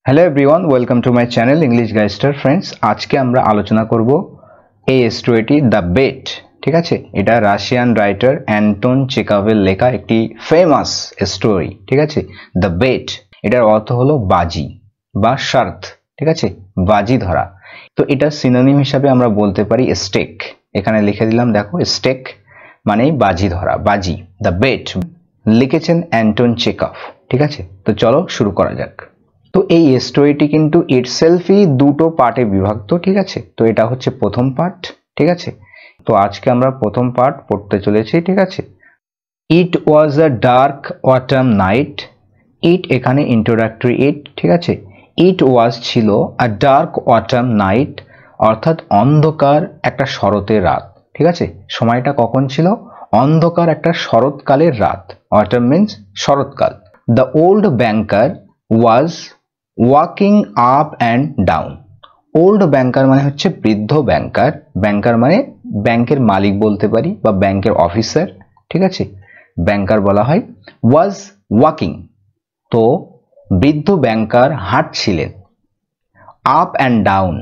Hello everyone, welcome to my channel English গাইস্টার friends. আজকে আমরা আলোচনা করব এই স্টোরিটি দ্য বেট। ঠিক আছে, এটা রাশিয়ান রাইটার অ্যান্টন চেকভের লেখা একটি ফেমাস স্টোরি। ঠিক আছে, দ্য বেট এটার অর্থ হলো বাজি বা শর্ত। ঠিক আছে, বাজি ধরা। তো এটা সিনোনিম হিসাবে আমরা বলতে পারি স্টেক। এখানে লিখে দিলাম, দেখো স্টেক মানে বাজি ধরা, বাজি। দ্য বেট লিখেছেন অ্যান্টন চেকভ। ঠিক আছে, তো চলো শুরু করা যাক। তো এই স্টোরিটি কিন্তু ইটসেলফই দুটো পার্টে বিভক্ত। ঠিক আছে, তো এটা হচ্ছে প্রথম পার্ট। ঠিক আছে, তো আজকে আমরা প্রথম পার্ট পড়তে চলেছি। ঠিক আছে, ইট ওয়াজ আ ডার্ক অটাম নাইট। ইট এখানে ইন্ট্রোডাক্টরি ইট। ঠিক আছে, ইট ওয়াজ ছিল আ ডার্ক অটাম নাইট, অর্থাৎ অন্ধকার একটা শরতের রাত। ঠিক আছে, সময়টা কখন ছিল? অন্ধকার একটা শরৎকালের রাত। অটাম মিন্স শরৎকাল। The old banker was walking up and down. Old ব্যাংকার মানে হচ্ছে বৃদ্ধ ব্যাংকার। ব্যাংকার মানে ব্যাংকের মালিক বলতে পারি বা ব্যাংকের অফিসার। ঠিক আছে, ব্যাংকার বলা হয়। ওয়াজ ওয়াকিং, তো বৃদ্ধ ব্যাংকার হাঁটছিলেন। Up and down,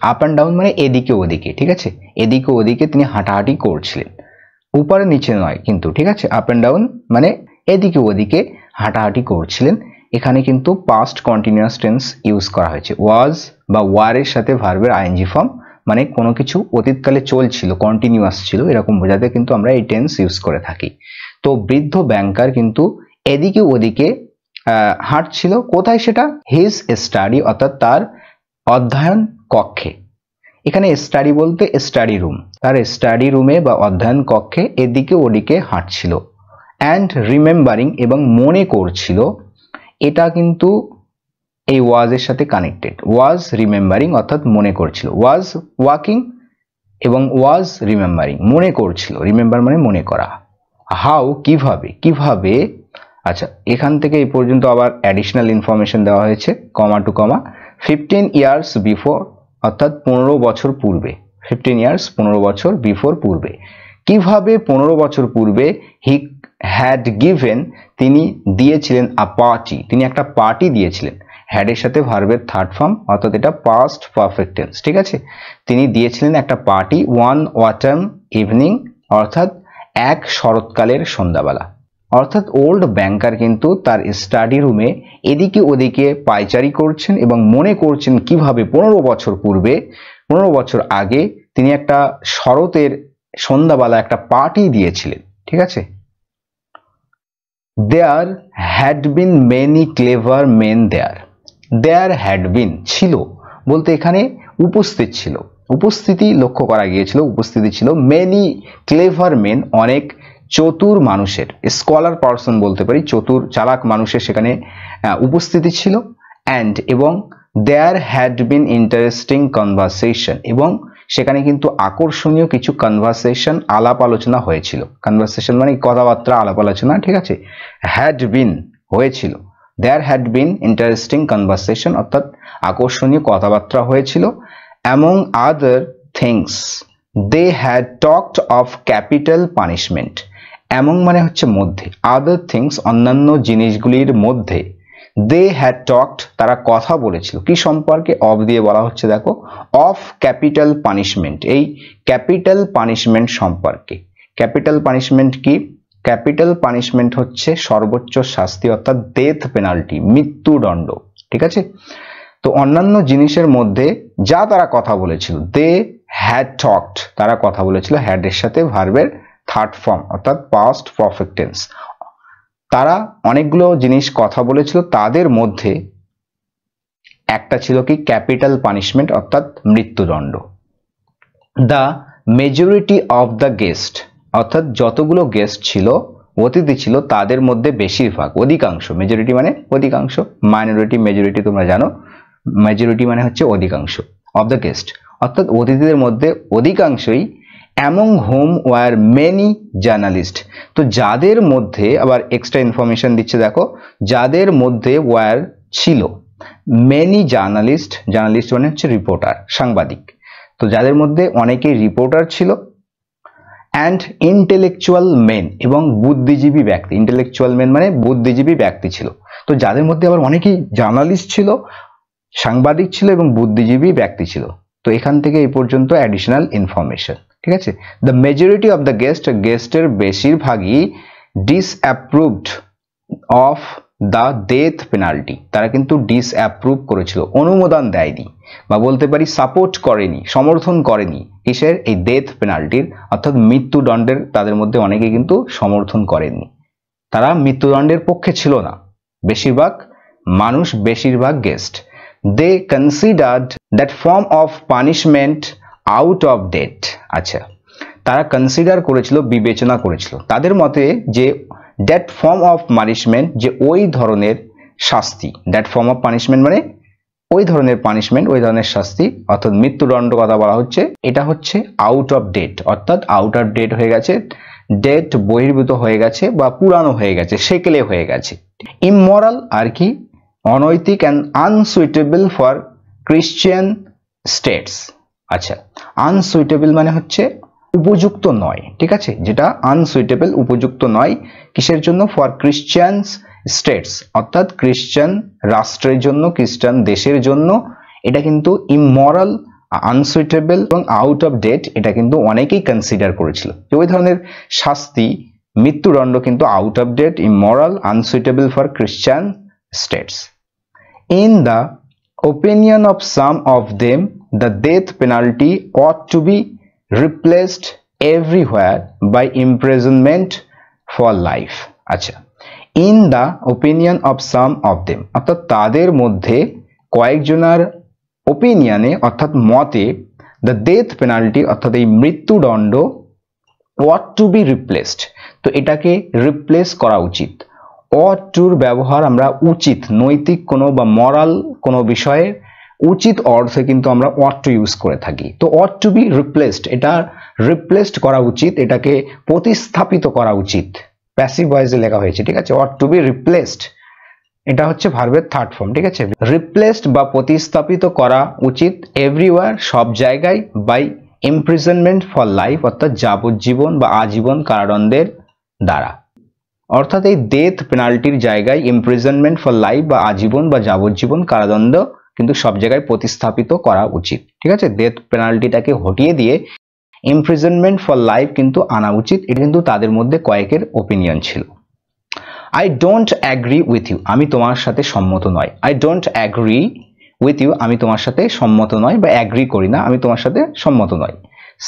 up and down মানে এদিকে ওদিকে। ঠিক আছে, এদিকে ওদিকে তিনি হাঁটাহাঁটি করছিলেন, উপরে নিচে নয় কিন্তু। ঠিক আছে, আপ অ্যান্ড ডাউন মানে এদিকে ওদিকে হাঁটাহাঁটি করছিলেন। এখানে কিন্তু পাস্ট কন্টিনিউয়াস টেন্স ইউজ করা হয়েছে। ওয়াজ বা ওয়ারের সাথে ভার্বের আইএনজি ফর্ম, মানে কোনো কিছু অতীতকালে চলছিল, কন্টিনিউয়াস ছিল, এরকম বোঝাতে কিন্তু আমরা এই টেন্স ইউজ করে থাকি। তো বৃদ্ধ ব্যাংকার কিন্তু এদিকে ওদিকে হাঁটছিল। কোথায় সেটা? হিজ স্টাডি, অর্থাৎ তার অধ্যয়ন কক্ষে। এখানে স্টাডি বলতে স্টাডি রুম, তার স্টাডি রুমে বা অধ্যয়ন কক্ষে এদিকে ওদিকে হাঁটছিল। অ্যান্ড রিমেম্বারিং, এবং মনে করছিল। এটা কিন্তু এই ওয়াজের সাথে কানেক্টেড। ওয়াজ রিমেম্বারিং অর্থাৎ মনে করছিল। ওয়াজ ওয়াকিং এবং ওয়াজ রিমেম্বারিং, মনে করছিল। রিমেম্বার মানে মনে করা। হাউ কিভাবে, কিভাবে। আচ্ছা, এখান থেকে এই পর্যন্ত আবার অ্যাডিশনাল ইনফরমেশন দেওয়া হয়েছে, comma two comma. 15 years before, অর্থাৎ 15 বছর পূর্বে। 15 ইয়ার্স 15 বছর বিফোর, পূর্বে। কিভাবে 15 বছর পূর্বে হি হ্যাড গিভেন, তিনি দিয়েছিলেন আ পার্টি, তিনি একটা পার্টি দিয়েছিলেন। হ্যাডের সাথে ভার্বের থার্ড ফর্ম, অর্থাৎ এটা পাস্ট পারফেক্ট টেন্স। ঠিক আছে, তিনি দিয়েছিলেন একটা পার্টি। ওয়ান অটাম ইভিনিং, অর্থাৎ এক শরৎকালের সন্ধ্যাবেলা। অর্থাৎ ওল্ড ব্যাংকার কিন্তু তার স্টাডি রুমে এদিকে ওদিকে পায়চারি করছেন এবং মনে করছেন কিভাবে 15 বছর পূর্বে, 15 বছর আগে তিনি একটা শরতের সন্ধ্যাবেলা একটা পার্টি দিয়েছিলেন। ঠিক আছে, there had been many clever men there. There had been ছিল বলতে এখানে উপস্থিত ছিল, উপস্থিতি লক্ষ্য করা গিয়েছিল, উপস্থিতি ছিল। মেনি ক্লেভার মেন, অনেক চতুর মানুষের, স্কলার পারসন বলতে পারি, চতুর চালাক মানুষের সেখানে উপস্থিতি ছিল। অ্যান্ড এবং there had been interesting conversation, এবং সেখানে কিন্তু আকর্ষণীয় কিছু কনভারসেশন, আলাপ আলোচনা হয়েছিল। কনভারসেশন মানে কথাবার্তা, আলাপ আলোচনা। ঠিক আছে, হ্যাড বিন হয়েছিল। There had been interesting conversation, অর্থাৎ আকর্ষণীয় কথাবার্তা হয়েছিল। Among other things they had talked of capital punishment. Among মানে হচ্ছে মধ্যে, আদার থিংস অন্যান্য জিনিসগুলির মধ্যে। দে হ্যাড টকড তারা কথা বলেছিল, কি সম্পর্কে? অফ দিয়ে বলা হচ্ছে, দেখো, অফ ক্যাপিটাল পানিশমেন্ট, এই ক্যাপিটাল পানিশমেন্ট সম্পর্কে। ক্যাপিটাল পানিশমেন্ট কি? ক্যাপিটাল পানিশমেন্ট হচ্ছে সর্বোচ্চ শাস্তি, অর্থাৎ ডেথ পেনাল্টি, মৃত্যুদণ্ড। ঠিক আছে, তো অন্যান্য জিনিসের মধ্যে যা তারা কথা বলেছিল, দে হ্যাড টকড তারা কথা বলেছিল, হ্যাড এর সাথে ভার্বের থার্ড ফর্ম, অর্থাৎ পাস্ট পারফেক্ট টেন্স। তারা অনেকগুলো জিনিস কথা বলেছিল, তাদের মধ্যে একটা ছিল কি? ক্যাপিটাল পানিশমেন্ট, অর্থাৎ মৃত্যুদণ্ড। The majority of the guest, অর্থাৎ যতগুলো গেস্ট ছিল, অতিথি ছিল, তাদের মধ্যে বেশিরভাগ, অধিকাংশ। মেজরিটি মানে অধিকাংশ, মাইনরিটি মেজরিটি তোমরা জানো। মেজরিটি মানে হচ্ছে অধিকাংশ। অফ দ্য গেস্ট অর্থাৎ অতিথিদের মধ্যে অধিকাংশই। Among home were many journalist, তো যাদের মধ্যে আবার এক্সট্রা ইনফরমেশন দিচ্ছে, দেখো, যাদের মধ্যে ওয়ার ছিল মেনি জার্নালিস্ট। জার্নালিস্ট মানে হচ্ছে রিপোর্টার, সাংবাদিক। তো যাদের মধ্যে অনেকেই রিপোর্টার ছিল। অ্যান্ড ইন্টেলেকচুয়াল মেন, এবং বুদ্ধিজীবী ব্যক্তি। ইন্টেলেকচুয়াল মেন মানে বুদ্ধিজীবী ব্যক্তি ছিল। তো যাদের মধ্যে আবার অনেকেই জার্নালিস্ট ছিল সাংবাদিক ছিল এবং বুদ্ধিজীবী ব্যক্তি ছিল। তো এখান থেকে এই পর্যন্ত অ্যাডিশনাল ইনফরমেশন, ঠিক আছে। দ্য মেজরিটি অফ দ্য গেস্টের বেশিরভাগই ডিসঅ্যাপ্রুভড অফ দ্য ডেথ পেনাল্টি, তারা কিন্তু ডিসঅ্যাপ্রুভ করেছিল, অনুমোদন দেয়নি বা বলতে পারি সাপোর্ট করেনি, সমর্থন করেনি কিসের, এই ডেথ পেনাল্টির, অর্থাৎ মৃত্যুদণ্ডের। তাদের মধ্যে অনেকে কিন্তু সমর্থন করেননি, তারা মৃত্যুদণ্ডের পক্ষে ছিল না। বেশিরভাগ মানুষ, বেশিরভাগ guest, they considered that form of punishment out of date. আচ্ছা, তারা কনসিডার করেছিল, বিবেচনা করেছিল তাদের মতে যে দ্যাট ফর্ম অফ পানিশমেন্ট, যে ওই ধরনের শাস্তি, দ্যাট ফর্ম অফ পানিশমেন্ট মানে ওই ধরনের পানিশমেন্ট, ওই ধরনের শাস্তি, অর্থাৎ মৃত্যুদণ্ড কথা বলা হচ্ছে, এটা হচ্ছে আউট অফ ডেট, অর্থাৎ আউট অফ ডেট হয়ে গেছে, ডেট বহির্ভূত হয়ে গেছে বা পুরানো হয়ে গেছে, সেকেলে হয়ে গেছে। ইমমরাল আর কি, অনৈতিক and unsuitable for Christian states. আচ্ছা, আনসুইটেবল মানে হচ্ছে উপযুক্ত নয়, ঠিক আছে, যেটা আনসুইটেবল, উপযুক্ত নয় কিসের জন্য, ফর ক্রিশ্চিয়ানস স্টেটস, অর্থাৎ খ্রিস্টান রাষ্ট্রের জন্য, খ্রিস্টান দেশের জন্য। এটা কিন্তু ইমমরাল, আনসুইটেবল এবং আউট অফ ডেট, এটা কিন্তু অনেকেই কনসিডার করেছিল যে ওই ধরনের শাস্তি, মৃত্যুদণ্ড কিন্তু out of date, immoral, unsuitable for Christian states. In the opinion of some of them, the death penalty ought to be replaced everywhere by imprisonment for life. আচ্ছা, in the opinion of some of them, অর্থাৎ তাদের মধ্যে কয়েকজনের ওপিনিয়নে, অর্থাৎ মতে, the death penalty অর্থাৎ এই মৃত্যুদণ্ড ought to be replaced, তো এটাকে রিপ্লেস করা উচিত। ought to ব্যবহার আমরা উচিত, নৈতিক কোনো বা মরাল কোনো বিষয়ে উচিত অর্থে কিন্তু আমরা ought to ইউজ করে থাকি। তো ought to be replaced, এটা রিপ্লেসড করা উচিত, এটাকে প্রতিস্থাপিত করা উচিত, প্যাসিভ ভয়েসে লেখা হয়েছে, ঠিক আছে। ought to be replaced, এটা হচ্ছে ভার্বের থার্ড ফর্ম, ঠিক আছে। রিপ্লেসড বা প্রতিস্থাপিত করা উচিত, এভরিওয়্যার সব জায়গায়, বাই ইমপ্রিজনমেন্ট ফর লাইফ অর্থাৎ যাবজ্জীবন বা আজীবন কারাদণ্ডের দ্বারা। অর্থাৎ এই ডেথ পেনাল্টির জায়গায় ইমপ্রিজনমেন্ট ফর লাইফ বা আজীবন বা যাবজ্জীবন কারাদণ্ড কিন্তু সব জায়গায় প্রতিস্থাপিত করা উচিত, ঠিক আছে। ডেথ পেনাল্টিটাকে হটিয়ে দিয়ে ইমপ্রিজনমেন্ট ফর লাইফ কিন্তু আনা উচিত, এটা কিন্তু তাদের মধ্যে কয়েকের ওপিনিয়ন ছিল। I don't agree with you, আমি তোমার সাথে সম্মত নয়। I don't agree with you, আমি তোমার সাথে সম্মত নয় বা অ্যাগ্রি করি না, আমি তোমার সাথে সম্মত নয়।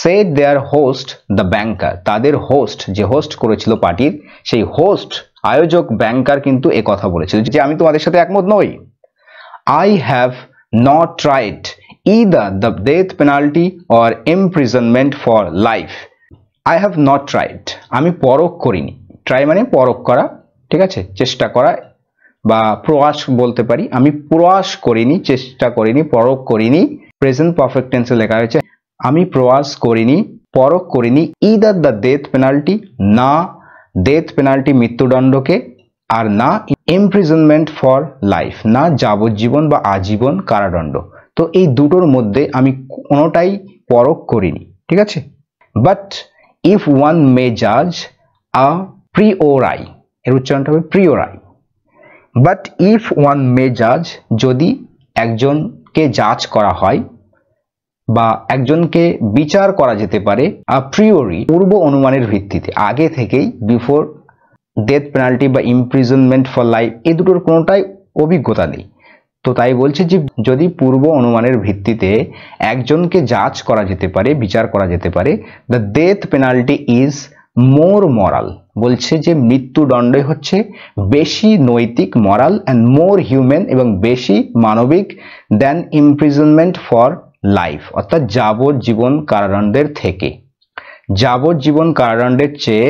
said their host the banker, তাদের হোস্ট, যে হোস্ট করেছিল পার্টির, সেই হোস্ট, আয়োজক, ব্যাংকার কিন্তু এ কথা বলেছিল যে আমি তোমাদের সাথে একমত নই। I have not tried either the death penalty or imprisonment for life. I have not tried, আমি পরখ করিনি, ট্রাই মানে পরখ করা, ঠিক আছে, চেষ্টা করা বা প্রয়াস বলতে পারি। আমি প্রয়াস করিনি, চেষ্টা করিনি, পরখ করিনি, প্রেজেন্ট পারফেক্ট টেন্সে লেখা হয়েছে, আমি প্রয়াস করিনি, পরখ করিনি, ইদার দ্য ডেথ পেনাল্টি, না ডেথ পেনাল্টি মৃত্যুদণ্ডকে, আর না ইমপ্রিজনমেন্ট ফর লাইফ, না যাবজ্জীবন বা আজীবন কারাদণ্ড। তো এই দুটোর মধ্যে আমি কোনোটাই পরখ করিনি, ঠিক আছে। বাট ইফ ওয়ান মে জাজ আ প্রিওরাই, এর উচ্চারণটা হবে প্রিওরাই। বাট ইফ ওয়ান মে জাজ, যদি একজনকে জাজ করা হয় বা একজনকে বিচার করা যেতে পারে আ প্রিওরি, পূর্ব অনুমানের ভিত্তিতে, আগে থেকেই, বিফোর ডেথ পেনাল্টি বা ইমপ্রিজনমেন্ট ফর লাইফ, এই দুটোর কোনোটাই অভিজ্ঞতা নেই। তো তাই বলছে যে যদি পূর্ব অনুমানের ভিত্তিতে একজনকে জাজ করা যেতে পারে, বিচার করা যেতে পারে, the death penalty is more moral, বলছে যে মৃত্যুদণ্ডই হচ্ছে বেশি নৈতিক, মরাল, অ্যান্ড মোর হিউম্যান, এবং বেশি মানবিক, দেন ইমপ্রিজনমেন্ট ফর লাইফ, অর্থাৎ যাবজ্জীবন কারাদণ্ডের থেকে। যাবজ্জীবন কারাদণ্ডের চেয়ে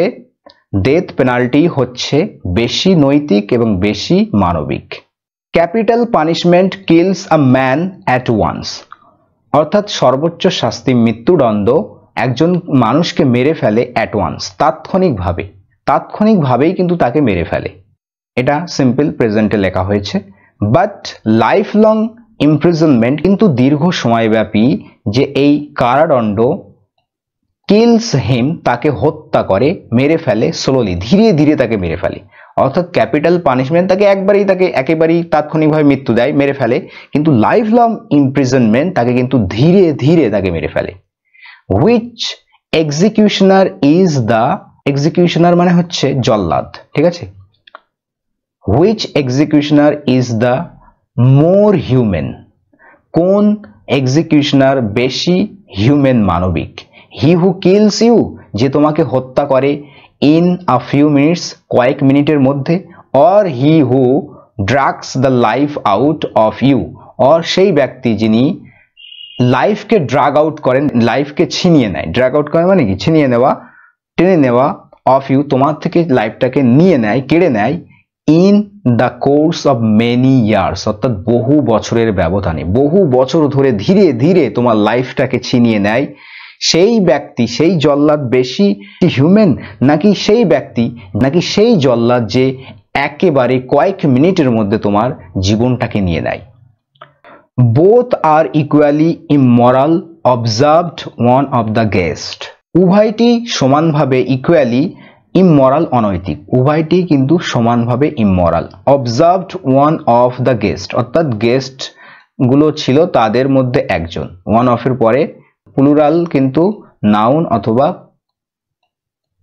ডেথ পেনাল্টি হচ্ছে বেশি নৈতিক এবং বেশি মানবিক। Capital punishment kills a man at once, অর্থাৎ সর্বোচ্চ শাস্তি মৃত্যুদণ্ড একজন মানুষকে মেরে ফেলে অ্যাট ওয়ান্স, তাৎক্ষণিকভাবে, তাৎক্ষণিকভাবেই কিন্তু তাকে মেরে ফেলে, এটা সিম্পল প্রেজেন্টে লেখা হয়েছে। বাট লাইফ লং ইমপ্রিজনমেন্ট, কিন্তু দীর্ঘ সময়ব্যাপী যে এই কারাদণ্ড, কিলস হিম, তাকে হত্যা করে, মেরে ফেলে, স্লোলি, ধীরে ধীরে তাকে মেরে ফেলে, অর্থাৎ ক্যাপিটাল পানিশমেন্ট তাকে একেবারেই তাৎক্ষণিকভাবে মৃত্যু দেয়, মেরে ফেলে, কিন্তু লাইফ লং ইমপ্রিজনমেন্ট তাকে কিন্তু ধীরে ধীরে তাকে মেরে ফেলে। Which executioner is the, executioner মানে হচ্ছে জল্লাদ, ঠিক আছে। Which executioner is the more human, কোন এক্সিকিউশনার বেশি হিউম্যান মানবিক? হি হু কিলস ইউ, যে তোমাকে হত্যা করে, ইন আ ফিউ মিনিটস কয়েক মিনিটের মধ্যে, or he who drags the life out of you, or সেই ব্যক্তি যিনি লাইফকে ড্রাগ আউট করেন, লাইফকে ছিনিয়ে নেয়। ড্রাগ আউট করে মানে কি? ছিনিয়ে নেওয়া, টেনে নেওয়া, অফ ইউ তোমার থেকে লাইফটাকে নিয়ে নেয়, কেড়ে নেয়, in the course of many years অর্থাৎ বহু বছরের ব্যবধানে, বহু বছর ধরে ধীরে ধীরে তোমার লাইফটাকে ছিনিয়ে নেয়। সেই ব্যক্তি, সেই জল্লাদ বেশি হিউম্যান নাকি সেই ব্যক্তি, নাকি সেই জল্লাদ যে একেবারে কয়েক মিনিটের মধ্যে তোমার জীবনটাকে নিয়ে নেয়? Both are equally immoral observed one of the guest, উভয়টি সমানভাবে ইকুয়ালি ইমমরাল অনৈতিক, উভয়টি কিন্তু সমানভাবে immoral. Observed one of the guest অর্থাৎ গেস্ট গুলো ছিল তাদের মধ্যে একজন, ওয়ান অফ এর পরে প্লুরাল কিন্তু নাউন অথবা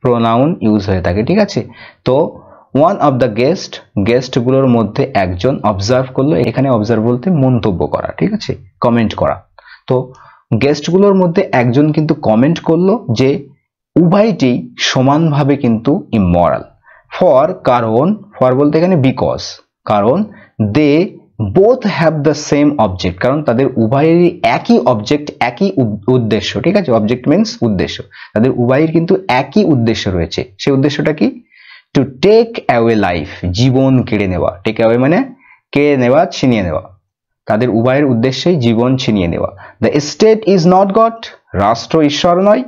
প্রোনাউন ইউজ হয়ে থাকে, ঠিক আছে। তো one of the guest, guest গুলোর মধ্যে একজন অবজার্ভ করলো, এখানে অবজার্ভ বলতে মন্তব্য করা, ঠিক আছে, কমেন্ট করা। তো গেস্ট গুলোর মধ্যে একজন কিন্তু কমেন্ট করলো যে উভয়টি সমানভাবে কিন্তু ইমমরাল। ফর, কারণ, ফর বলতে এখানে বিকজ, কারণ they both have the same object, কারণ তাদের উভয়েরই একই অবজেক্ট, একই উদ্দেশ্য, ঠিক আছে। অবজেক্ট মিন্স উদ্দেশ্য, তাদের উভয়ের কিন্তু একই উদ্দেশ্য রয়েছে। সেই উদ্দেশ্যটা কি? টু টেক অ্যাওয়ে লাইফ, জীবন কেড়ে নেওয়া। টেক অ্যাওয়ে মানে কেড়ে নেওয়া, ছিনিয়ে নেওয়া। তাদের উভয়ের উদ্দেশ্যেই জীবন ছিনিয়ে নেওয়া। The state is not God, রাষ্ট্র ঈশ্বর নয়।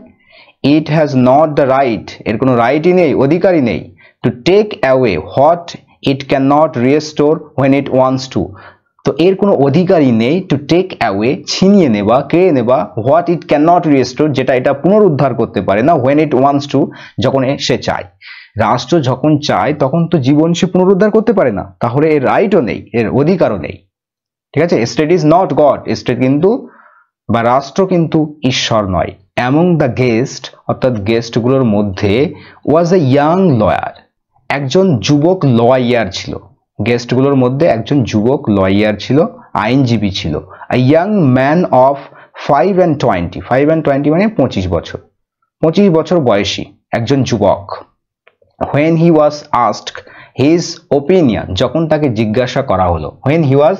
It has not the right, এর কোনো রাইটই নেই, অধিকারই নেই। To take away what it can not restore when it wants to, তো এর কোনো অধিকারই নেই। টু টেক অ্যাওয়ে ছিনিয়ে নেওয়া, কেড়ে নেওয়া, what it can not restore যেটা এটা পুনরুদ্ধার করতে পারে না, হোয়েন ইট ওয়ান্টস টু যখন সে চায়। রাষ্ট্র যখন চায় তখন তো জীবন সে পুনরুদ্ধার করতে পারে না, তাহলে এর রাইটও নেই, এর অধিকারও নেই, ঠিক আছে। State is not god, state কিন্তু বা রাষ্ট্র কিন্তু ঈশ্বর নয়। অ্যামং দ্য গেস্ট অর্থাৎ গেস্ট গুলোর মধ্যে ওয়াজ এ ইয়াং লয়ার, একজন যুবক লয়ার ছিল। গেস্ট গুলোর মধ্যে একজন যুবক লয়ার ছিল, আইনজীবী ছিল। আ young man of 5 and 20, 5 and 20 মানে 25 বছর, 25 বছর বয়সী একজন যুবক। when he was asked his opinion, যখন তাকে জিজ্ঞাসা করা হলো, when he was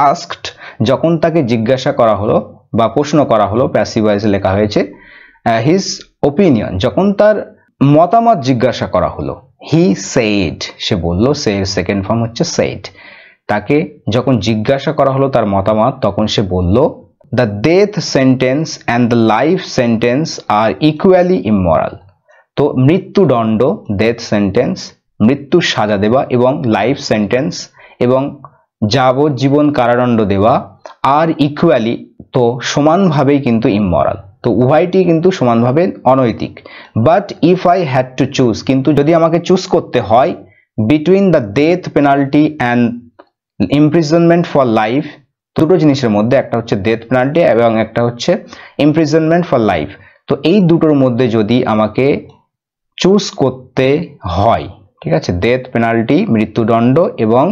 asked যখন তাকে জিজ্ঞাসা করা হলো বা প্রশ্ন করা হলো, প্যাসিভ ভয়েসে লেখা হয়েছে, his opinion যখন তার মতামত জিজ্ঞাসা করা হলো, he said সে বলল, সে সেকেন্ড ফর্ম হচ্ছে said। তাকে যখন জিজ্ঞাসা করা হলো তার মতামত, তখন সে বলল, the death sentence and the life sentence are equally immoral, তো মৃত্যুদণ্ড, ডেথ সেন্টেন্স মৃত্যুর সাজা দেওয়া, এবং লাইফ সেন্টেন্স এবং যাবজ্জীবন কারাদণ্ড দেওয়া, আর ইকুয়ালি তো সমানভাবেই কিন্তু ইমমরাল, তো উভয়টি কিন্তু সমানভাবে অনৈতিক। But if I had to choose, কিন্তু যদি আমাকে চুজ করতে হয়, between the death penalty and imprisonment for life, দুটো জিনিসের মধ্যে, একটা হচ্ছে ডেথ পেনাল্টি এবং একটা হচ্ছে ইমপ্রিজনমেন্ট ফর লাইফ, তো এই দুটোর মধ্যে যদি আমাকে চুজ করতে হয়, ঠিক আছে, ডেথ পেনাল্টি মৃত্যুদণ্ড এবং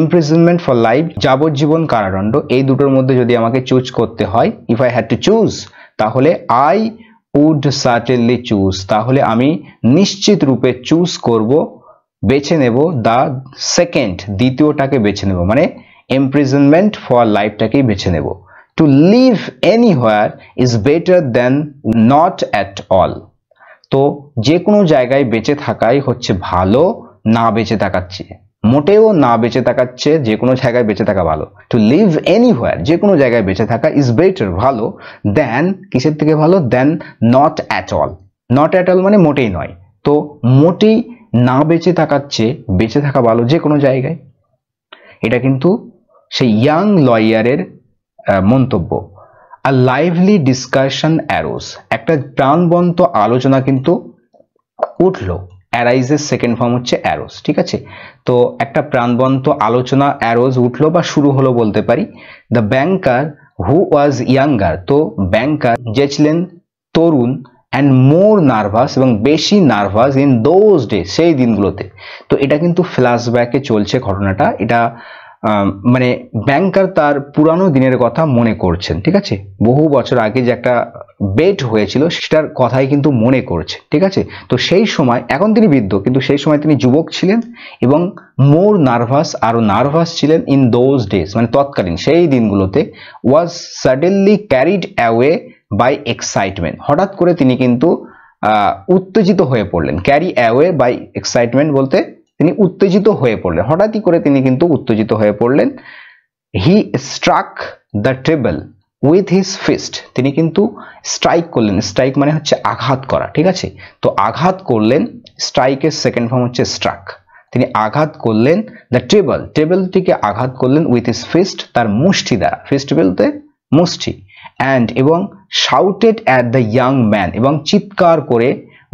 ইমপ্রিজনমেন্ট ফর লাইফ যাবজ্জীবন কারাদণ্ড, এই দুটোর মধ্যে যদি আমাকে চুজ করতে হয়, if I had to choose, তাহলে আই উড সার্টেনলি চুজ, তাহলে আমি নিশ্চিত রূপে চুজ করব, বেছে নেব দ্য সেকেন্ড, দ্বিতীয়টাকে বেছে নেব, মানে ইমপ্রিজনমেন্ট ফর লাইফটাকেই বেছে নেব। To live anywhere is better than not at all, তো যে কোনো জায়গায় বেঁচে থাকাই হচ্ছে ভালো না বেঁচে থাকার চেয়ে, মোটেও না বেঁচে থাকার চেয়ে যে কোনো জায়গায় বেঁচে থাকা ভালো। টু লিভ এনিহোয়ার, যে কোনো জায়গায় বেঁচে থাকা, ইজ বেটার ভালো, দেন কিসের থেকে ভালো, than not at all, not at all মানে মোটেই নয়, তো মোটেই না বেঁচে থাকার চেয়ে বেঁচে থাকা ভালো যে কোনো জায়গায়। এটা কিন্তু সেই ইয়াং লয়ারের মন্তব্য। আ লাইভলি ডিসকাশন অ্যারোস, একটা প্রাণবন্ত আলোচনা কিন্তু উঠলো, অ্যারাইজের সেকেন্ড ফর্ম হচ্ছে অ্যারোজ, ঠিক আছে। তো একটা প্রাণবন্ত আলোচনা অ্যারোজ উঠলো বা শুরু হলো বলতে পারি। The banker who was younger, তো ব্যাংকার যে ছিলেন তরুণ, অ্যান্ড মোর নার্ভাস এবং বেশি নার্ভাস ইন দোজ ডে, সেই দিনগুলোতে। তো এটা কিন্তু ফ্ল্যাশব্যাকে চলছে ঘটনাটা, এটা মানে ব্যাংকার তার পুরানো দিনের কথা মনে করছেন, ঠিক আছে। বহু বছর আগে যে একটা বেট হয়েছিল সেটার কথাই কিন্তু মনে করছে, ঠিক আছে। তো সেই সময়, এখন তিনি বৃদ্ধ কিন্তু সেই সময় তিনি যুবক ছিলেন এবং মোর নার্ভাস, আরো নার্ভাস ছিলেন ইন দোজ ডেজ, মানে তৎকালীন সেই দিনগুলোতে। Was suddenly carried away by excitement, হঠাৎ করে তিনি কিন্তু উত্তেজিত হয়ে পড়লেন। ক্যারি অ্যাওয়ে বাই এক্সাইটমেন্ট বলতে তিনি উত্তেজিত হয়ে পড়লেন, হঠাৎই করে তিনি কিন্তু উত্তেজিত হয়ে পড়লেন। He struck the table with his fist, তিনি কিন্তু স্ট্রাইক করলেন, স্ট্রাইক মানে হচ্ছে আঘাত করা, ঠিক আছে। তো আঘাত করলেন, স্ট্রাইকের সেকেন্ড ফর্ম হচ্ছে স্ট্রাক। তিনি আঘাত করলেন দ্য টেবল, টেবলটিকে আঘাত করলেন উইথ হিজ ফিস্ট, তার মুষ্টি দ্বারা, ফিস্ট বলতে মুষ্টি। অ্যান্ড এবং shouted at the young man, এবং চিৎকার করে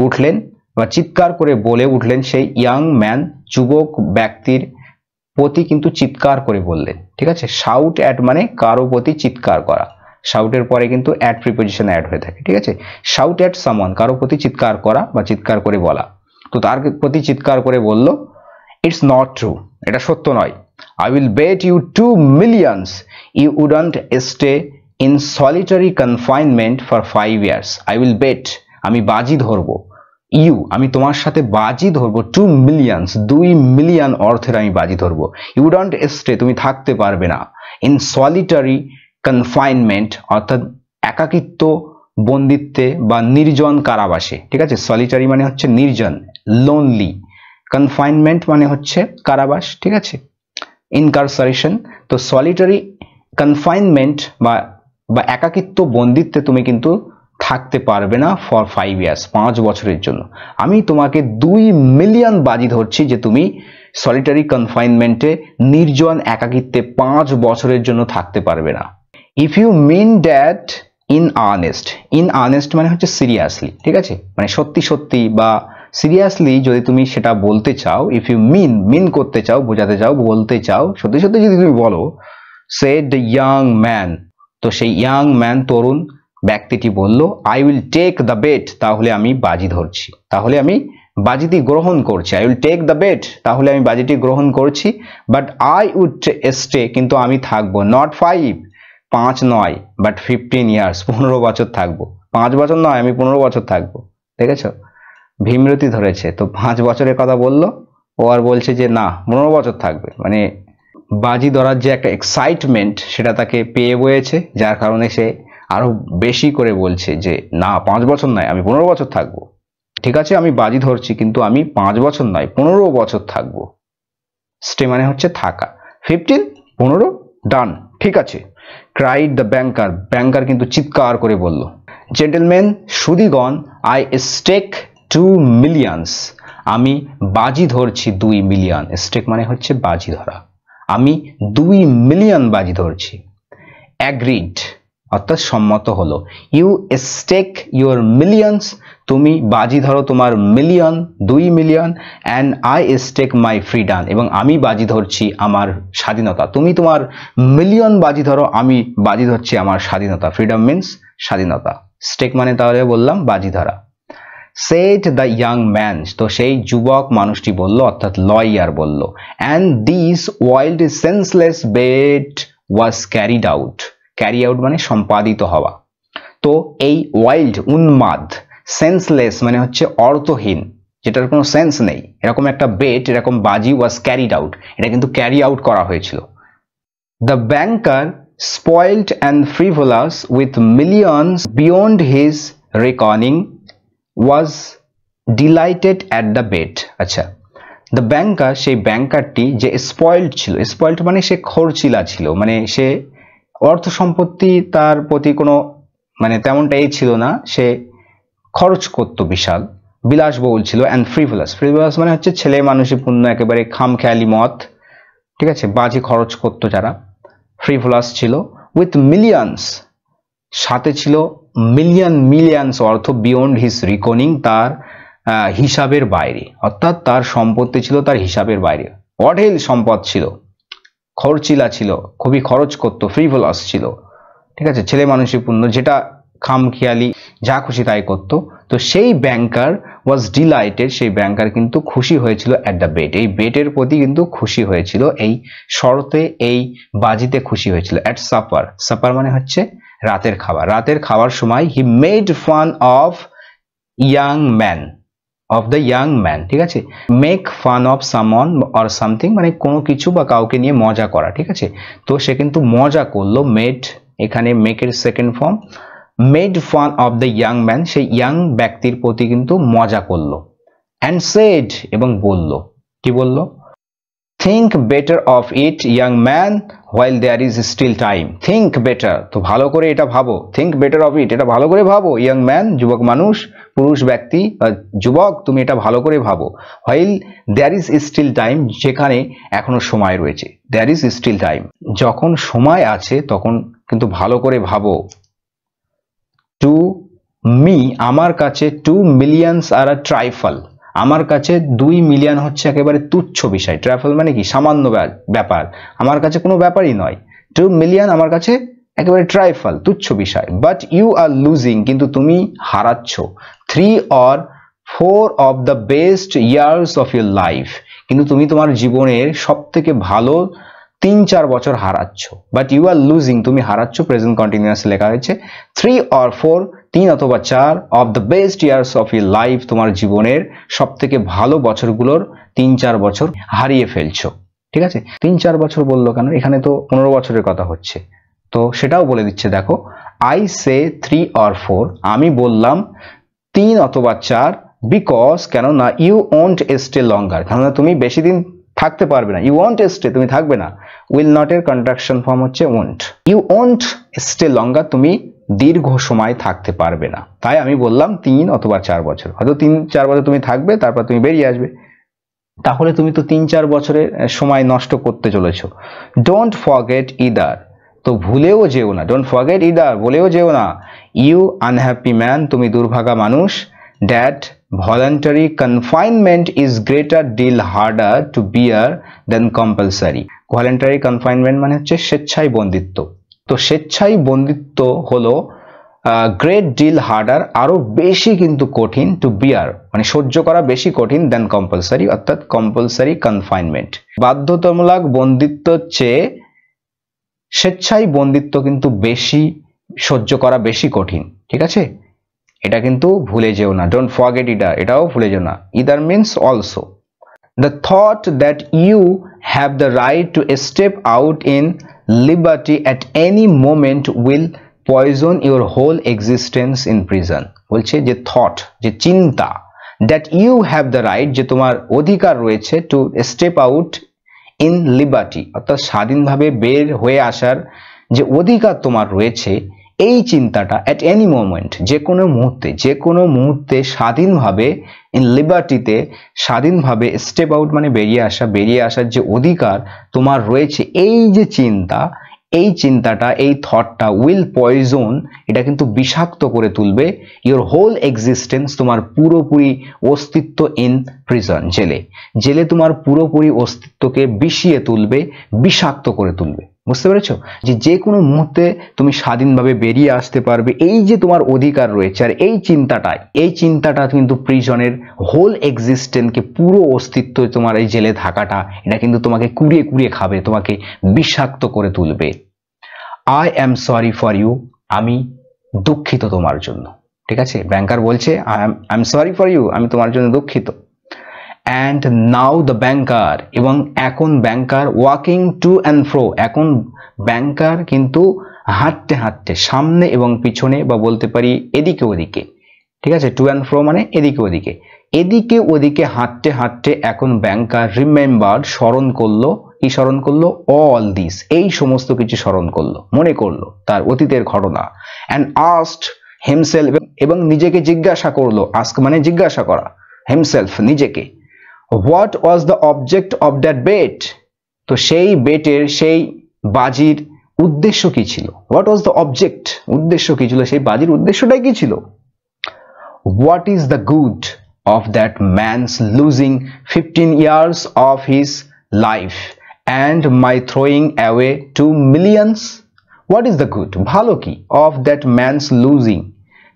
উঠলেন বা চিৎকার করে বলে উঠলেন সেই ইয়াং ম্যান, যুবক ব্যক্তির প্রতি কিন্তু চিৎকার করে বললেন, ঠিক আছে। শাউট অ্যাট মানে কারো প্রতি চিৎকার করা, শাউটের পরে কিন্তু অ্যাট প্রিপোজিশন অ্যাড হয়ে থাকে, ঠিক আছে। শাউট অ্যাট সামওয়ান, কারো প্রতি চিৎকার করা বা চিৎকার করে বলা। তো তার প্রতি চিৎকার করে বলল, ইটস নট ট্রু, এটা সত্য নয়। I will bet you 2 millions you wouldn't stay in solitary confinement for 5 years। I will bet, আমি বাজি ধরবো, ইউ আমি তোমার সাথে বাজি ধরবো, 2 millions 2 মিলিয়ন অর্থের আমি বাজি ধরবো। ইউ ডোন্ট স্টে, তুমি থাকতে পারবে না, ইন সলিটারি কনফাইনমেন্ট অর্থাৎ একাকিত্ব বন্দিত্বে বা নির্জন কারাবাসে, ঠিক আছে। সলিটারি মানে হচ্ছে নির্জন, লোনলি। কনফাইনমেন্ট মানে হচ্ছে কারাবাস, ঠিক আছে, ইনকারসারেশন। তো সলিটারি কনফাইনমেন্ট বা একাকিত্ব বন্দিত্বে তুমি কিন্তু থাকতে পারবে না ফর 5 years, 5 বছরের জন্য। আমি তোমাকে 2 মিলিয়ন বাজি ধরছি যে তুমি সলিটারি কনফাইনমেন্টে নির্জন একাকিত্বে 5 বছরের জন্য থাকতে পারবে না। If you mean that in earnest, in earnest মানে হচ্ছে সিরিয়াসলি, ঠিক আছে, মানে সত্যি সত্যি বা সিরিয়াসলি যদি তুমি সেটা বলতে চাও, ইফ ইউ মিন করতে চাও, বোঝাতে চাও, বলতে চাও, সত্যি সত্যি যদি তুমি বলো, সেড দ্য ইয়াং ম্যান, তো সেই ইয়াং ম্যান তরুণ ব্যক্তিটি বলল, I will take the bet, তাহলে আমি বাজি ধরছি, তাহলে আমি বাজিটি গ্রহণ করছি। I will take the bet, তাহলে আমি বাজিটি গ্রহণ করছি। বাট আই উড স্টে, কিন্তু আমি থাকবো, নট 5 5 নয়, বাট 15 years 15 বছর থাকবো, 5 বছর নয়, আমি 15 বছর থাকবো, দেখেছো ভীমরতি ধরেছে। তো 5 বছরের কথা বললো, ও আর বলছে যে না 15 বছর থাকবে, মানে বাজি ধরার যে একটা এক্সাইটমেন্ট সেটা তাকে পেয়ে বয়েছে, যার কারণে সে আরো বেশি করে বলছে যে না 5 বছর নয়, আমি 15 বছর থাকবো, ঠিক আছে আমি বাজি ধরছি কিন্তু আমি 5 বছর নয় 15 বছর থাকবো। স্টে মানে হচ্ছে থাকা, 15 15 ডান, ঠিক আছে। ক্রাইড দ্য ব্যাংকার, ব্যাংকার কিন্তু চিৎকার করে বলল, জেন্টলম্যান সুদীগণ, আই স্টেক 2 millions, আমি বাজি ধরছি 2 মিলিয়ন। স্টেক মানে হচ্ছে বাজি ধরা, আমি 2 মিলিয়ন বাজি ধরছি। অ্যাগ্রিড অর্থাৎ সম্মত হলো। ইউ স্টেক ইউর মিলিয়ন্স, তুমি বাজি ধরো তোমার million 2 million. And I stake my freedom, এবং আমি বাজি ধরছি আমার স্বাধীনতা। তুমি তোমার মিলিয়ন বাজি ধরো, আমি বাজি ধরছি আমার স্বাধীনতা। ফ্রিডম মিন্স স্বাধীনতা, স্টেক মানে তাহলে বললাম বাজি ধরা। সেড দ্য ইয়াং ম্যান, তো সেই যুবক মানুষটি বলল, অর্থাৎ লয়ার বলল, and this wild senseless bet was carried out, carry out মানে সম্পাদিত হওয়া। তো এই ওয়াইল্ড উন্মাদ, সেন্সলেস মানে হচ্ছে অর্থহীন, যেটার কোনো সেন্স নেই, এরকম একটা বেট, এরকম বাজি ওয়াজ ক্যারিড আউট, এটা কিন্তু ক্যারি আউট করা হয়েছিল। The banker spoiled and frivolous with millions beyond his reckoning was delighted at the bet. আচ্ছা, দ্য ব্যাংকার, সেই ব্যাংকারটি যে স্পয়েলড ছিল, স্পয়েলড মানে সে খরচিলা ছিল, মানে সে অর্থ সম্পত্তি তার প্রতি কোনো মানে তেমনটাই ছিল না, সে খরচ করতো বিশাল, বিলাসবহুল ছিল। অ্যান্ড ফ্রিভোলাস, ফ্রিভোলাস মানে হচ্ছে ছেলে মানুষই পূর্ণ, একেবারে খামখেয়ালি মত, ঠিক আছে, বাজি খরচ করতো যারা, ফ্রিভোলাস ছিল। উইথ মিলিয়ন্স, সাথে ছিল মিলিয়ন্স অর্থ, বিয়ন্ড হিজ রিকনিং, তার হিসাবের বাইরে, অর্থাৎ তার সম্পত্তি ছিল তার হিসাবের বাইরে, অঢেল সম্পদ ছিল, খরচিলা ছিল, খুবই খরচ করতো, ফ্রিভোলাস ছিল, ঠিক আছে, ছেলে মানুষীপূর্ণ, যেটা খামখেয়ালি যা খুশি তাই করতো। তো সেই ব্যাংকার ওয়াজ ডিলাইটেড, সেই ব্যাংকার কিন্তু খুশি হয়েছিল অ্যাট দ্য বেট, এই বেটের প্রতি কিন্তু খুশি হয়েছিল, এই শর্তে, এই বাজিতে খুশি হয়েছিল। অ্যাট সাপার, সাপার মানে হচ্ছে রাতের খাবার, রাতের খাওয়ার সময় he made fun of young man, of the young man, ঠিক আছে, make fun of someone or something মানে কোনো কিছু বা কাউকে নিয়ে মজা করা, ঠিক আছে। তো সে কিন্তু মজা করলো, মেড এখানে মেকের second form, made fun of the young man, সেই ইয়াং ব্যক্তির প্রতি কিন্তু মজা করলো। অ্যান্ড সেড এবং বলল, কি বলল, think better of it young man while there is still time, think better, তো ভালো করে এটা ভাবো, think better of it, এটা ভালো করে ভাবো, young man যুবক মানুষ, পুরুষ ব্যক্তি যুবক, তুমি এটা ভালো করে ভাবো, while there is still time, যেখানে এখনো সময় রয়েছে, there is still time, যখন সময় আছে তখন কিন্তু ভালো করে ভাবো। to me, আমার কাছে 2 millions are a trifle, আমার কাছে 2 মিলিয়ন হচ্ছে একেবারে তুচ্ছ বিষয়, ট্রাইফল মানে কি, সামান্য ব্যাপার, আমার কাছে কোনো ব্যাপারই নয়, 2 মিলিয়ন আমার কাছে একেবারে ট্রাইফল, তুচ্ছ বিষয়। বাট ইউ আর লুজিং, কিন্তু তুমি হারাচ্ছ, 3 or 4 of the best years of your life, কিন্তু তুমি তোমার জীবনের সব থেকে ভালো 3-4 বছর হারাচ্ছ। বাট ইউ আর লুজিং, তুমি হারাচ্ছ, প্রেজেন্ট কন্টিনিউয়াস লেখা হয়েছে, 3 or 4, 3 অথবা 4 of the best years of your life, তোমার জীবনের সব থেকে ভালো বছরগুলোর 3-4 বছর হারিয়ে ফেলছো, ঠিক আছে। 3-4 বছর বললো কেন, এখানে তো 15 বছরের কথা হচ্ছে, তো সেটাও বলে দিচ্ছে, দেখো, আই সে 3 or 4, আমি বললাম 3 অথবা 4, বিকজ, কেননা, ইউ ওন্ট স্টে লঙ্গার, কেননা তুমি বেশি দিন থাকতে পারবে না, ইউ ওন্ট স্টে, তুমি থাকবে না, উইল নট এর কন্ট্রাকশন ফর্ম হচ্ছে ওন্ট, ইউ ওন্ট স্টে লঙ্গার, তুমি দীর্ঘ সময় থাকতে পারবে না, তাই আমি বললাম 3 অথবা 4 বছর, হয়তো 3-4 বছর তুমি থাকবে, তারপর তুমি বেরিয়ে আসবে, তাহলে তুমি তো 3-4 বছরের সময় নষ্ট করতে চলেছো। ডোন্ট ফরগেট ইদার, তো ভুলেও যেও না, ডোন্ট ফরগেট ইদার, বলেও যেও না, ইউ আনহ্যাপি ম্যান, তুমি দুর্ভাগা মানুষ, that voluntary confinement is greater deal harder to bear than compulsory, voluntary confinement মানে হচ্ছে স্বেচ্ছায় বন্দিত্ব, তো স্বেচ্ছায় বন্দিত্ব হলো গ্রেট ডিল হার্ডার, আরো বেশি কিন্তু কঠিন, টু বিয়ার মানে সহ্য করা বেশি কঠিন, দেন কম্পালসারি, অর্থাৎ কম্পালসারি কনফাইনমেন্ট, বাধ্যতামূলক বন্দিত্বের চেয়ে স্বেচ্ছায় বন্দিত্ব কিন্তু বেশি সহ্য করা বেশি কঠিন, ঠিক আছে, এটা কিন্তু ভুলে যেও না, ডোন্ট ফরগেট ইদার, এটাও ভুলে যেও না। Either means also, the thought that you have the right to step out in liberty at any moment will poison your whole existence in prison, বলছে যে থট, যে চিন্তা, that you have the right, যে তোমার অধিকার রয়েছে, to step out in liberty, অর্থাৎ স্বাধীনভাবে বের হয়ে আসার যে অধিকার তোমার রয়েছে, এই চিন্তাটা অ্যাট এনি মোমেন্ট, যে কোনো মুহূর্তে স্বাধীনভাবে, ইন লিবার্টিতে স্বাধীনভাবে, স্টেপ আউট মানে বেরিয়ে আসার যে অধিকার তোমার রয়েছে, এই যে চিন্তা, এই চিন্তাটা, এই থটটা, উইল পয়জন, এটা কিন্তু বিষাক্ত করে তুলবে, ইওর হোল এক্সিস্টেন্স, তোমার পুরোপুরি অস্তিত্ব, ইন প্রিজন, জেলে তোমার পুরোপুরি অস্তিত্বকে বিষিয়ে তুলবে, বিষাক্ত করে তুলবে, বুঝতে পেরেছো, যে কোনো মুহূর্তে তুমি স্বাধীনভাবে বেরিয়ে আসতে পারবে, এই যে তোমার অধিকার রয়েছে, আর এই চিন্তাটা কিন্তু প্রিজনের হোল এক্সিস্টেন্সকে, পুরো অস্তিত্ব, তোমার এই জেলে থাকাটা, এটা কিন্তু তোমাকে কুড়িয়ে খাবে, তোমাকে বিষাক্ত করে তুলবে। I am sorry for you, আমি দুঃখিত তোমার জন্য, ঠিক আছে, ব্যাংকার বলছে I am sorry for you, আমি তোমার জন্য দুঃখিত। and now the banker, এবং এখন ব্যাংকার, ওয়াকিং টু অ্যান্ড ফ্রো, এখন ব্যাংকার কিন্তু হাঁটতে হাঁটতে সামনে এবং পিছনে, বা বলতে পারি এদিকে ওদিকে, ঠিক আছে, টু অ্যান্ড ফ্রো মানে এদিকে ওদিকে হাঁটতে হাঁটতে এখন ব্যাংকার রিমেম্বার্ড, স্মরণ করলো অল দিস, এই সমস্ত কিছু স্মরণ করলো, মনে করলো তার অতীতের ঘটনা, and asked himself, এবং নিজেকে জিজ্ঞাসা করলো, ask মানে জিজ্ঞাসা করা, himself নিজেকে, what was the object of that bet, তো সেই বেটের, সেই বাজির উদ্দেশ্য কি ছিল, what was the object, উদ্দেশ্য কি ছিল, সেই বাজির উদ্দেশ্যটাই কি ছিল, what is the good, of that man's losing 15 years of his life and my throwing away 2 millions? What is the good? ভালো কি? Of that man's losing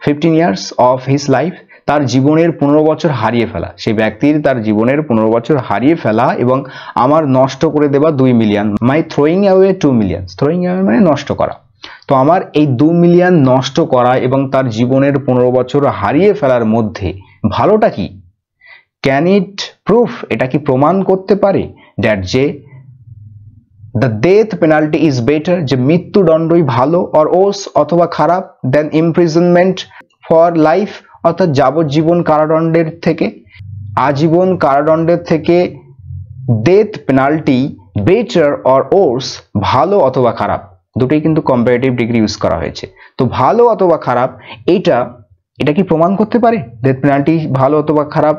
15 years of his life, তার জীবনের 15 বছর হারিয়ে ফেলা, সেই ব্যক্তির তার জীবনের 15 বছর হারিয়ে ফেলা এবং আমার নষ্ট করে দেওয়া 2 million. My throwing away 2 million, throwing away মানে নষ্ট করা। তো আমার এই 2 মিলিয়ন নষ্ট করা এবং তার জীবনের 15 বছর হারিয়ে ফেলার মধ্যে ভালোটা কি? ক্যান ইট প্রুফ, এটা কি প্রমাণ করতে পারে দ্যাট যে the death penalty is better, যে মৃত্যুদণ্ডই ভালো, অর ওস অথবা খারাপ, দেন ইমপ্রিজনমেন্ট ফর লাইফ, অর্থাৎ যাবজ্জীবন কারাদণ্ডের থেকে, আজীবন কারাদণ্ডের থেকে ডেথ পেনাল্টি বেটার অর ওর্স, ভালো অথবা খারাপ, দুটোই কিন্তু কম্পারেটিভ ডিগ্রি ইউজ করা হয়েছে। তো ভালো অথবা খারাপ এটা কি প্রমাণ করতে পারে? ডেথ পেনাল্টি ভালো অথবা খারাপ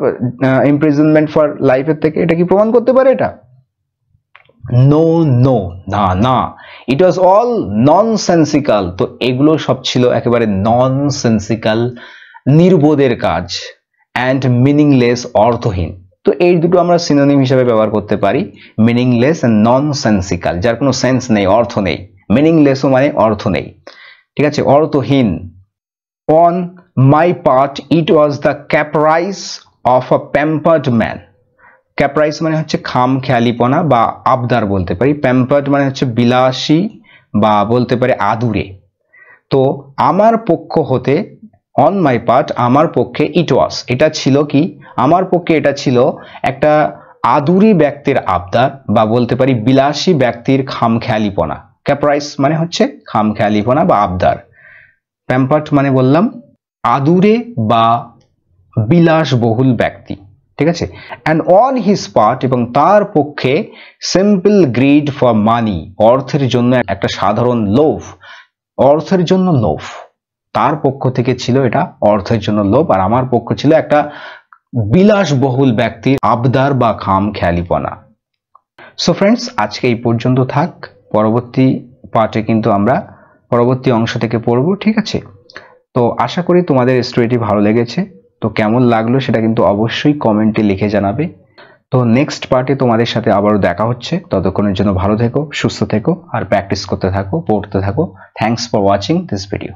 ইমপ্রিজনমেন্ট ফর লাইফের থেকে, এটা কি প্রমাণ করতে পারে? এটা নো নো, না না, ইট ওয়াজ অল ননসেন্সিক্যাল। তো এগুলো সব ছিল একেবারে ননসেন্সিক্যাল, নির্বোধের কাজ, অ্যান্ড মিনিংলেস, অর্থহীন। তো এই দুটো আমরা সিনোনিম হিসেবে ব্যবহার করতে পারি, মিনিংলেস এন্ড ননসেন্সিক্যাল, যার কোনো সেন্স নেই, অর্থ নেই। মিনিংলেসও মানে অর্থ নেই, ঠিক আছে, অর্থহীন। On my part it was the caprice of a pampered man. Caprice মানে হচ্ছে খামখেয়ালিপনা বা আবদার বলতে পারি, প্যাম্পার্ড মানে হচ্ছে বিলাসী বা বলতে পারি আদুরে। তো আমার পক্ষ হতে, অন মাই পার্ট আমার পক্ষে, ইট ওয়াজ এটা ছিল কি, আমার পক্ষে এটা ছিল একটা আদুরি ব্যক্তির আবদার বা বলতে পারি বিলাসী ব্যক্তির খামখেয়ালিপনা। ক্যাপ্রাইস মানে হচ্ছে খামখেয়ালিপনা বা আবদার, প্যাম্পার্ড মানে বললাম আদুরে বা বিলাসবহুল ব্যক্তি, ঠিক আছে। অ্যান্ড অন হিজ পার্ট, এবং তার পক্ষে, সিম্পল গ্রিড ফর মানি, অর্থের জন্য একটা সাধারণ লোভ, অর্থের জন্য লোভ, তার পক্ষ থেকে ছিল এটা অর্থের জন্য লোভ, আর আমার পক্ষ ছিল একটা বিলাসবহুল ব্যক্তির আবদার বা খামখেয়ালিপনা। সো ফ্রেন্ডস, আজকে এই পর্যন্ত থাক, পরবর্তী পার্টে কিন্তু আমরা পরবর্তী অংশ থেকে পড়ব, ঠিক আছে। তো আশা করি তোমাদের স্টোরিটি ভালো লেগেছে। তো কেমন লাগলো সেটা কিন্তু অবশ্যই কমেন্টে লিখে জানাবে। তো নেক্সট পার্টে তোমাদের সাথে আবারও দেখা হচ্ছে, ততক্ষণের জন্য ভালো থেকো, সুস্থ থেকো, আর প্র্যাকটিস করতে থাকো, পড়তে থাকো। Thanks for watching this video.